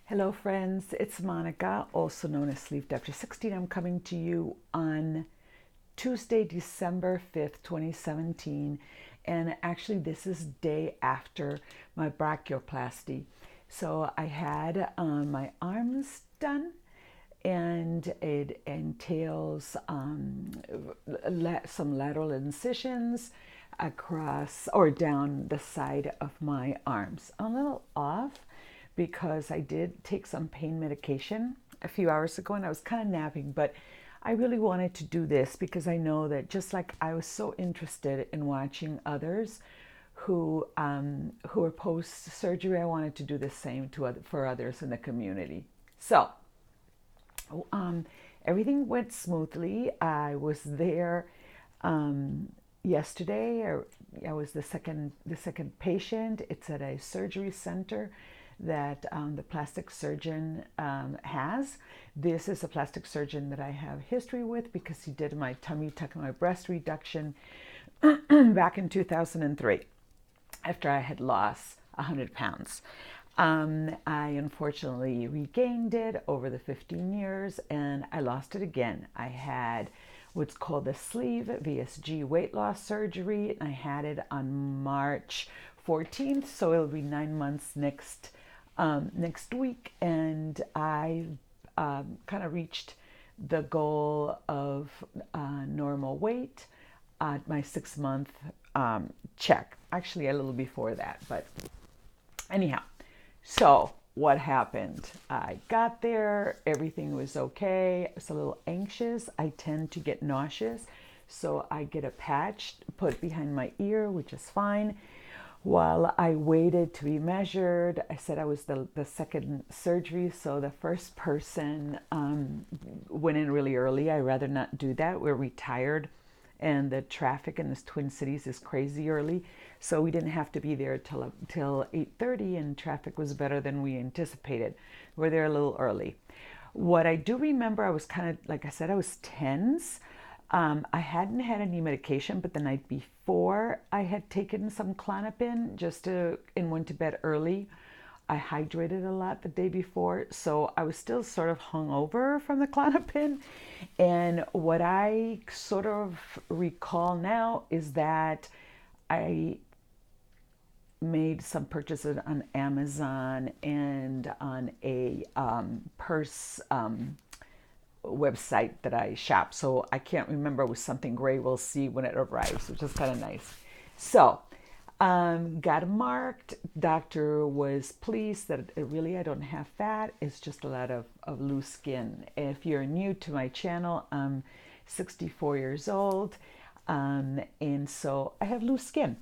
Hello friends, it's Monica, also known as Sleep After 16. I'm coming to you on Tuesday, December 5th, 2017. And actually this is day after my brachioplasty. So I had my arms done, and it entails some lateral incisions across or down the side of my arms. I'm a little off because I did take some pain medication a few hours ago and I was kind of napping, but I really wanted to do this because I know that just like I was so interested in watching others who are post surgery, I wanted to do the same for others in the community. So um, everything went smoothly. I was there yesterday. I was the second patient. It's at a surgery center that the plastic surgeon has. This is a plastic surgeon that I have history with because he did my tummy tuck and my breast reduction back in 2003 after I had lost 100 pounds. I unfortunately regained it over the 15 years and I lost it again. I had what's called the sleeve VSG weight loss surgery, and I had it on March 14th, so it'll be 9 months next week, and I kind of reached the goal of normal weight at my 6 month check. Actually, a little before that, but anyhow, so what happened? I got there, everything was okay. I was a little anxious. I tend to get nauseous, so I get a patch put behind my ear, which is fine. While I waited to be measured, I said I was the second surgery, so the first person went in really early. I'd rather not do that. We're retired, and the traffic in this Twin Cities is crazy early, so we didn't have to be there till 8:30, and traffic was better than we anticipated. We're there a little early. What I do remember, I was kind of, like I said, I was tense. I hadn't had any medication, but the night before I had taken some Klonopin and went to bed early. I hydrated a lot the day before, so I was still sort of hungover from the Klonopin. And what I sort of recall now is that I made some purchases on Amazon and on a purse website that I shop. So I can't remember. It was something gray. We'll see when it arrives, which is kind of nice. So got marked. Doctor was pleased that really I don't have fat. It's just a lot of loose skin. If you're new to my channel, I'm 64 years old. And so I have loose skin.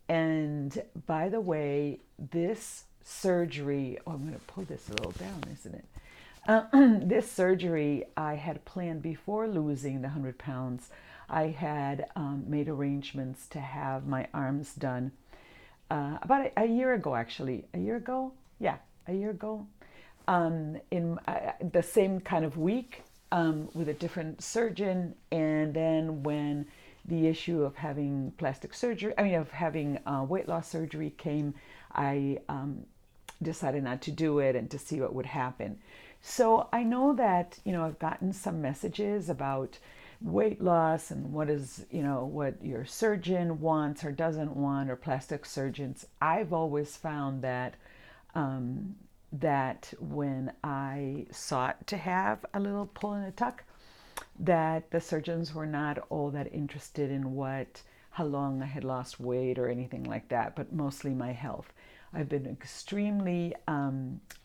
And by the way, this surgery, I'm going to pull this a little down, isn't it? This surgery I had planned before losing the 100 pounds. I had made arrangements to have my arms done about a year ago, actually. A year ago? Yeah, a year ago. In the same kind of week with a different surgeon. And then when the issue of having plastic surgery, of having weight loss surgery came, I decided not to do it and to see what would happen. So I know that, I've gotten some messages about weight loss and what your surgeon wants or doesn't want, or plastic surgeons. I've always found that that when I sought to have a little pull and a tuck, that the surgeons were not all that interested in how long I had lost weight or anything like that, but mostly my health. I've been extremely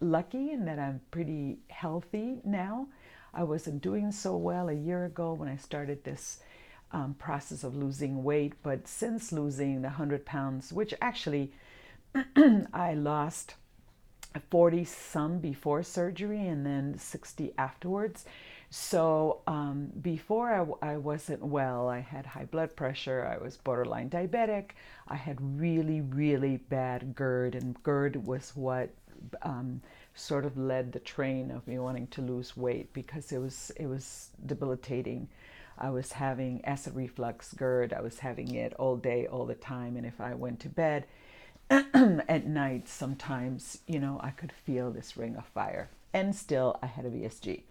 lucky in that I'm pretty healthy now. I wasn't doing so well a year ago when I started this process of losing weight, but since losing the 100 pounds, which actually I lost 40 some before surgery and then 60 afterwards. So before I wasn't well. I had high blood pressure. I was borderline diabetic. I had really, really bad GERD, and GERD was what sort of led the train of me wanting to lose weight, because it was debilitating. I was having acid reflux GERD. I was having it all day, all the time, and if I went to bed, at night, sometimes, I could feel this ring of fire. And still, I had a VSG.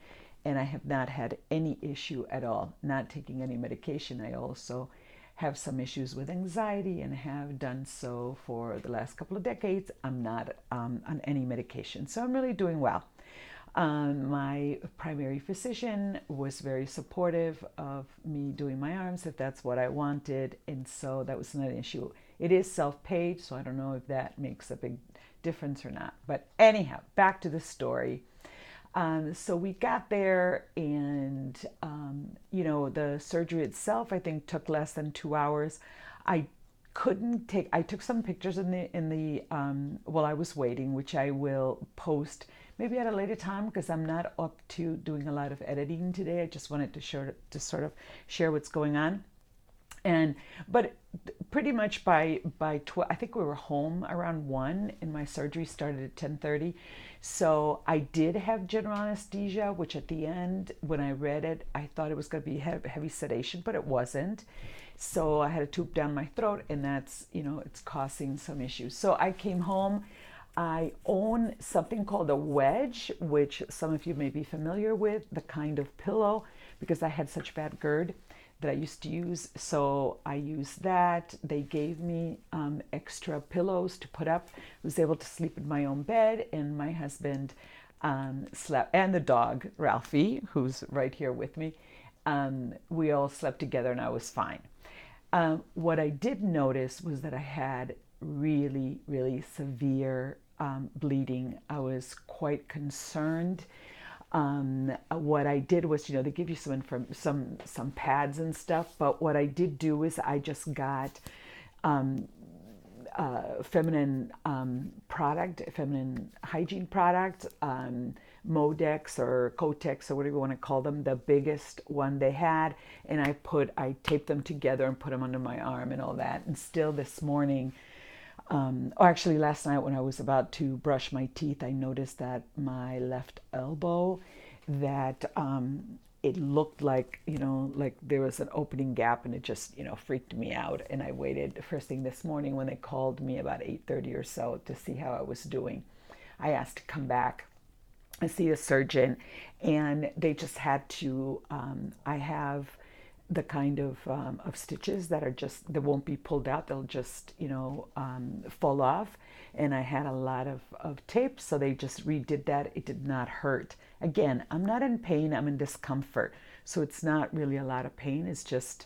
And I have not had any issue at all, not taking any medication. I also have some issues with anxiety and have done so for the last couple of decades. I'm not on any medication. So I'm really doing well. My primary physician was very supportive of me doing my arms if that's what I wanted. And so that was not an issue. It is self-paid, so I don't know if that makes a big difference or not. But anyhow, back to the story. So we got there, and the surgery itself, I think, took less than 2 hours. I I took some pictures in the while I was waiting, which I will post maybe at a later time because I'm not up to doing a lot of editing today. I just wanted to sort of share what's going on. But pretty much by 12, I think we were home around 1, and my surgery started at 10:30. So I did have general anesthesia, which at the end, when I read it, I thought it was going to be heavy sedation, but it wasn't. So I had a tube down my throat, and that's, it's causing some issues. So I came home. I own something called a wedge, which some of you may be familiar with, the kind of pillow, because I had such bad GERD that I used to use. So I used that. They gave me extra pillows to put up. I was able to sleep in my own bed, and my husband slept, and the dog, Ralphie, who's right here with me. We all slept together, and I was fine. What I did notice was that I had really, really severe bleeding. I was quite concerned. What I did was, they give you some pads and stuff, but what I did do is I just got feminine feminine hygiene product, Modex or Kotex or whatever you want to call them, the biggest one they had, and I taped them together and put them under my arm and all that. And still this morning, or actually last night when I was about to brush my teeth, I noticed that my left elbow, that it looked like, like there was an opening gap, and it just, freaked me out. And I waited first thing this morning when they called me about 8:30 or so to see how I was doing. I asked to come back and see a surgeon, and they just had to, I have the kind of stitches that are just, they won't be pulled out, they'll just fall off, and I had a lot of tape, so they just redid that. It did not hurt. Again, I'm not in pain, I'm in discomfort, so it's not really a lot of pain. It's just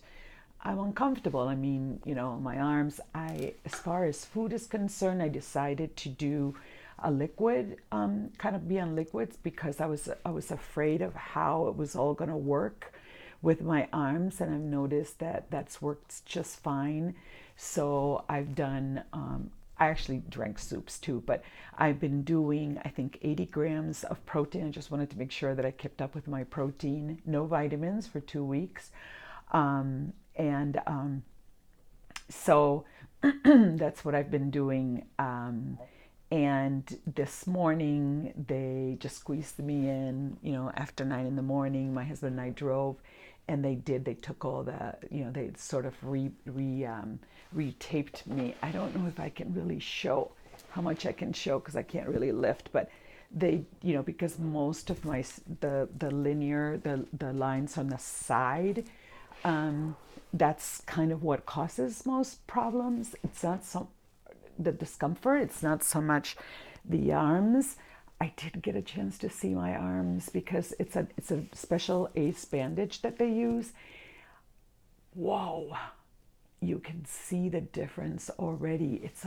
I'm uncomfortable. I mean, my arms, as far as food is concerned, I decided to do a liquid, kind of be on liquids, because I was afraid of how it was all going to work with my arms, and I've noticed that that's worked just fine. So I've done, I actually drank soups too, but I've been doing, I think, 80 grams of protein. I just wanted to make sure that I kept up with my protein, no vitamins for 2 weeks. So that's what I've been doing. And this morning they just squeezed me in, after 9 in the morning. My husband and I drove, and they took all the, they sort of retaped me. I don't know if I can really show how much I can show because I can't really lift, but they, because most of the lines on the side, that's kind of what causes most problems. It's not the discomfort, it's not so much the arms. I did get a chance to see my arms because it's a special ACE bandage that they use. Whoa, you can see the difference already. It's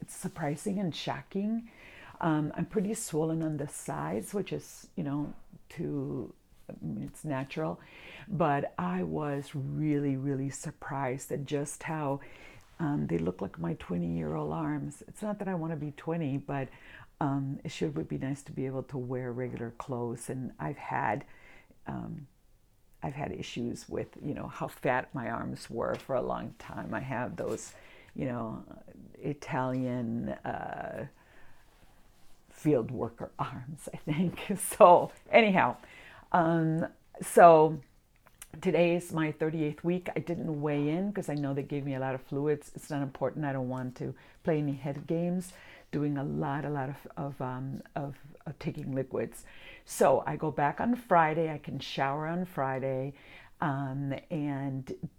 surprising and shocking. I'm pretty swollen on the sides, which is, it's natural. But I was really, really surprised at just how they look like my 20-year-old arms. It's not that I want to be 20, but it would be nice to be able to wear regular clothes. And I've had issues with, how fat my arms were for a long time. I have those, Italian field worker arms, I think. So anyhow, so Today is my 38th week. I didn't weigh in because I know they gave me a lot of fluids. It's not important. I don't want to play any head games. Doing a lot of taking liquids. So I go back on Friday. I can shower on Friday, and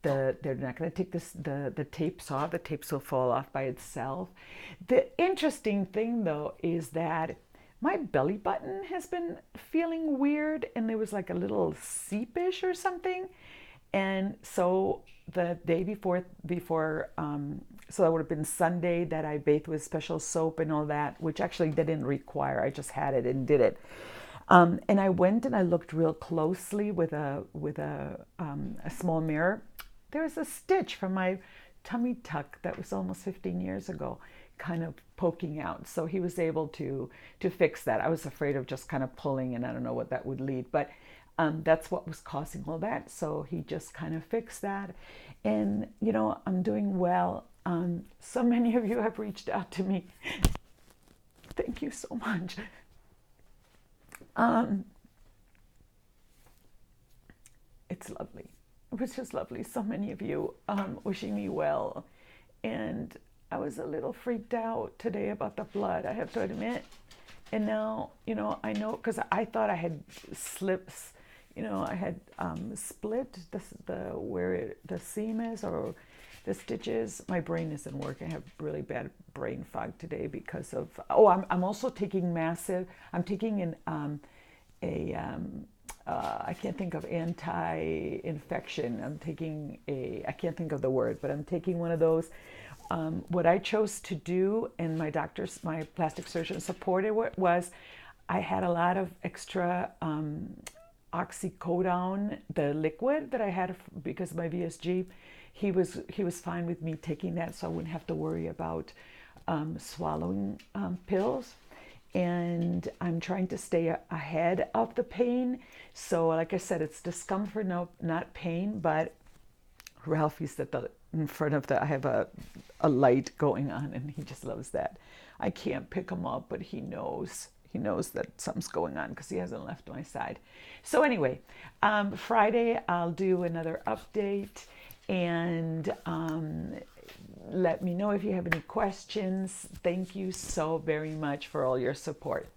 they're not going to take the tapes off. The tapes will fall off by itself. The interesting thing though is that my belly button has been feeling weird, and there was like a little seepish or something. And so the day so that would have been Sunday, that I bathed with special soap and all that, which actually they didn't require. I just had it and did it. And I went and I looked real closely with a small mirror. There was a stitch from my tummy tuck that was almost 15 years ago, kind of poking out. So he was able to fix that. I was afraid of just kind of pulling, and I don't know what that would lead, but that's what was causing all that. So he just kind of fixed that, and I'm doing well. So many of you have reached out to me. Thank you so much. It's lovely. It was just lovely. So many of you wishing me well. And I was a little freaked out today about the blood, I have to admit. And now, I know, because I thought I had slips, I had split where the seam is, or the stitches. My brain isn't working. I have really bad brain fog today because of, I'm also taking I'm taking I can't think of anti-infection. I can't think of the word, but I'm taking one of those. What I chose to do, and my plastic surgeon supported it, was I had a lot of extra oxycodone, the liquid that I had because of my VSG. He was fine with me taking that, so I wouldn't have to worry about swallowing pills. And I'm trying to stay ahead of the pain. So like I said, it's discomfort, no, not pain. But Ralphie said that in front of I have a light going on, and he just loves that. I can't pick him up, but he knows that something's going on because he hasn't left my side. So anyway, Friday I'll do another update, and let me know if you have any questions. Thank you so very much for all your support.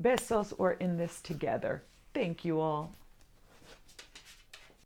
Besos, we're in this together. Thank you all.